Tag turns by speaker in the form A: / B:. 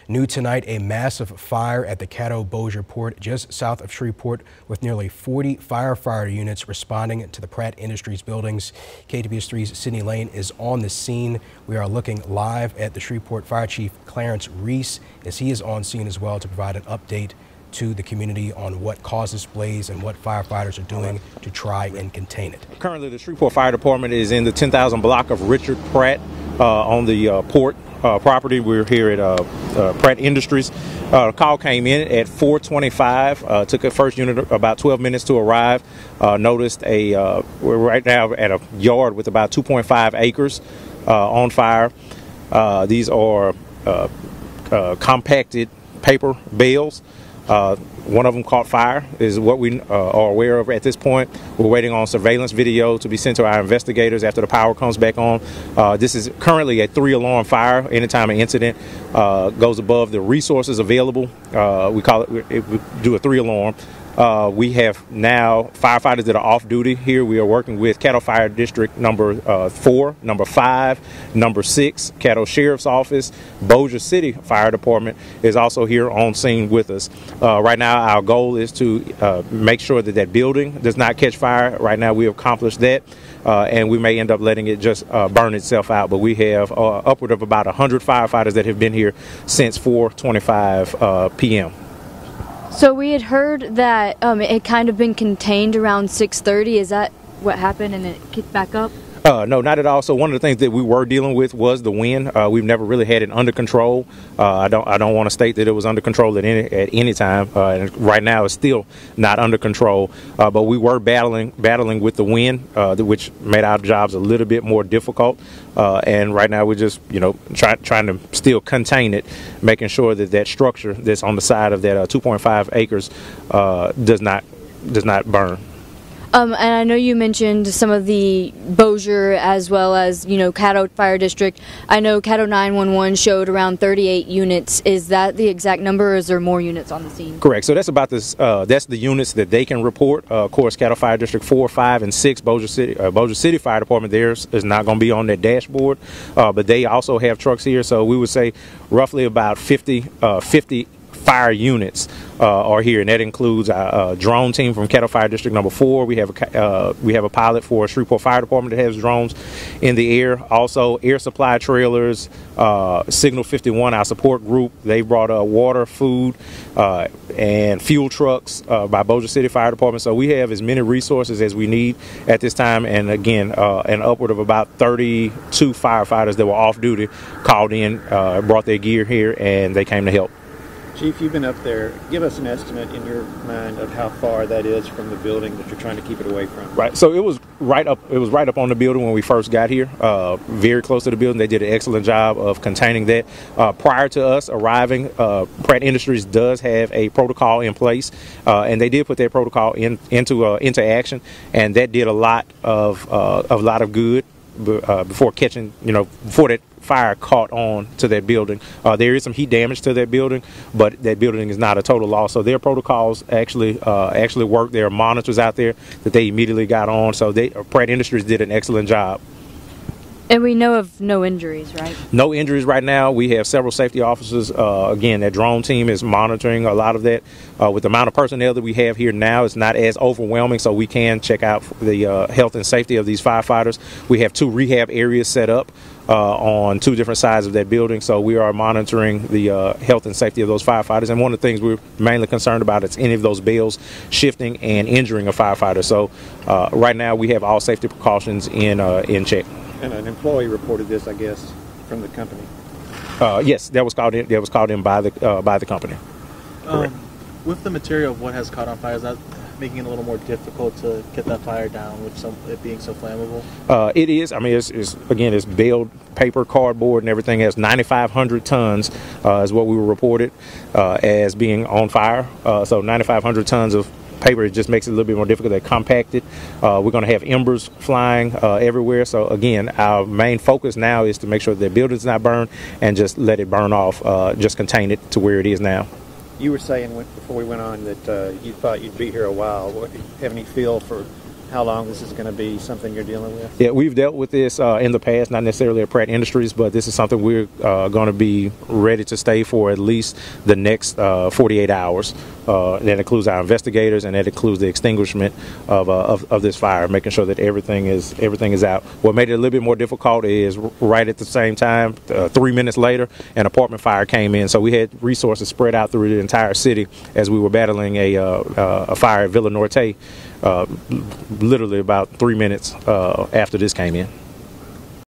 A: New tonight, a massive fire at the Caddo-Bossier port just south of Shreveport with nearly 40 firefighter units responding to the Pratt Industries buildings. KTBS3's Sydney Lane is on the scene. We are looking live at the Shreveport Fire Chief Clarence Reese as he is on scene as well to provide an update to the community on what caused this blaze and what firefighters are doing to try and contain it.
B: Currently, the Shreveport Fire Department is in the 10,000 block of Richard Pratt on the port property. We're here at Pratt Industries. The call came in at 4:25. Took a first unit about 12 minutes to arrive. Noticed we're right now at a yard with about 2.5 acres on fire. These are compacted paper bales. One of them caught fire is what we are aware of at this point. We're waiting on surveillance video to be sent to our investigators after the power comes back on. This is currently a 3-alarm fire. Anytime an incident goes above the resources available, we do a 3-alarm. We have now firefighters that are off duty here. We are working with Caddo Fire District number 4, number 5, number 6, Caddo Sheriff's Office. Bossier City Fire Department is also here on scene with us. Right now, our goal is to make sure that that building does not catch fire. Right now, we have accomplished that, and we may end up letting it just burn itself out. But we have upward of about 100 firefighters that have been here since 4:25 p.m.
C: So we had heard that it had kind of been contained around 6:30. Is that what happened and it kicked back up?
B: No, not at all. So one of the things that we were dealing with was the wind. We've never really had it under control. I don't want to state that it was under control at any time. And right now, it's still not under control. But we were battling with the wind, which made our jobs a little bit more difficult. And right now, we're just trying to still contain it, making sure that that structure that's on the side of that 2.5 acres does not burn.
C: And I know you mentioned some of the Bossier as well as, Caddo Fire District. I know Caddo 911 showed around 38 units. Is that the exact number or is there more units on the scene?
B: Correct. So that's about this. That's the units that they can report. Of course, Caddo Fire District 4, 5, and 6, Bossier City Fire Department, theirs is not going to be on their dashboard. But they also have trucks here. So we would say roughly about 50 fire units are here, and that includes a drone team from Caddo Fire District number 4. We have a pilot for Shreveport Fire Department that has drones in the air. Also, air supply trailers, Signal 51, our support group. They brought water, food, and fuel trucks by Bossier City Fire Department. So we have as many resources as we need at this time. And again, an upward of about 32 firefighters that were off duty called in, brought their gear here, and they came to help.
D: Chief, you've been up there. Give us an estimate in your mind of how far that is from the building that you're trying to keep it away from.
B: Right. So it was right up on the building when we first got here. Very close to the building. They did an excellent job of containing that. Prior to us arriving, Pratt Industries does have a protocol in place, and they did put that protocol into action, and that did a lot of good before catching, before that fire caught on to that building. There is some heat damage to that building, but that building is not a total loss. So their protocols actually work. There are monitors out there that they immediately got on. So Pratt Industries did an excellent job.
C: And we know of no injuries, right?
B: No injuries right now. We have several safety officers. Again, that drone team is monitoring a lot of that. With the amount of personnel that we have here now, it's not as overwhelming, so we can check out the health and safety of these firefighters. We have 2 rehab areas set up on 2 different sides of that building, so we are monitoring the health and safety of those firefighters. And one of the things we're mainly concerned about is any of those bales shifting and injuring a firefighter. So right now, we have all safety precautions in check.
D: And an employee reported this, I guess, from the company.
B: Yes, that was called in. That was called in by the company.
E: With the material of what has caught on fire, is that making it a little more difficult to get that fire down with it being so flammable? It
B: is. I mean, it's baled paper, cardboard, and everything. Has 9,500 tons is what we were reported as being on fire. So 9,500 tons of paper, it just makes it a little bit more difficult. They're compacted. We're going to have embers flying everywhere. So again, our main focus now is to make sure that the building's not burned and just let it burn off, just contain it to where it is now.
D: You were saying before we went on that you thought you'd be here a while. Do you have any feel for how long this is going to be something you're dealing with?
B: Yeah, we've dealt with this in the past, not necessarily at Pratt Industries, but this is something we're going to be ready to stay for at least the next 48 hours. That includes our investigators, and that includes the extinguishment of this fire, making sure that everything is out. What made it a little bit more difficult is right at the same time, 3 minutes later, an apartment fire came in, so we had resources spread out through the entire city as we were battling a fire at Villa Norte. Literally about 3 minutes after this came in.